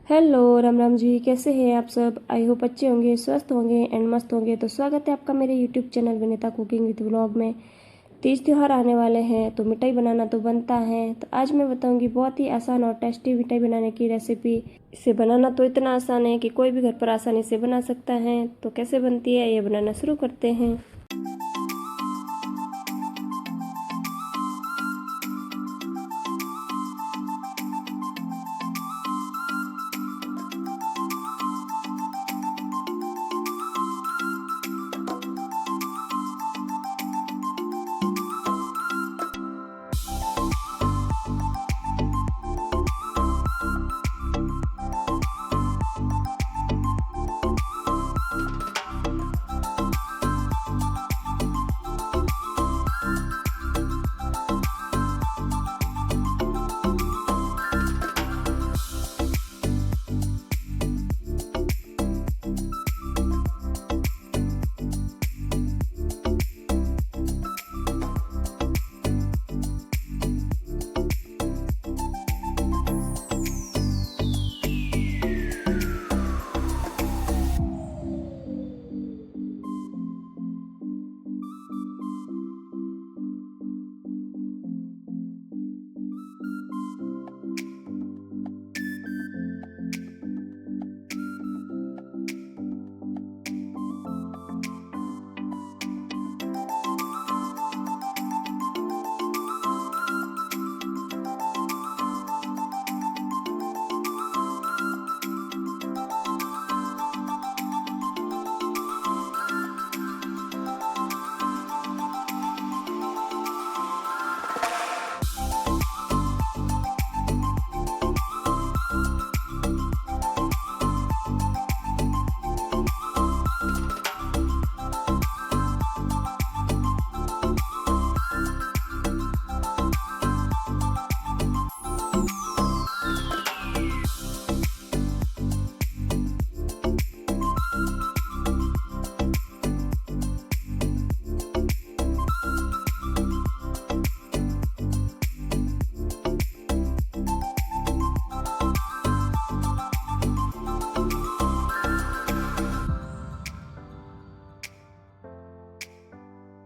Hello Ram Ram ji, कैसे हैं आप सब। आई होप अच्छे होंगे, स्वस्थ होंगे एंड मस्त होंगे। तो स्वागत है आपका मेरे YouTube channel Vinita cooking with vlog में। तीज त्यौहार आने वाले हैं तो मिठाई बनाना तो बनता है। तो आज मैं बताऊंगी बहुत ही आसान और टेस्टी मिठाई बनाने की रेसिपी। इसे बनाना तो इतना आसान है कि कोई भी घर पर आसानी से बना सकता है। तो कैसे बनती है ये बनाना शुरू करते हैं।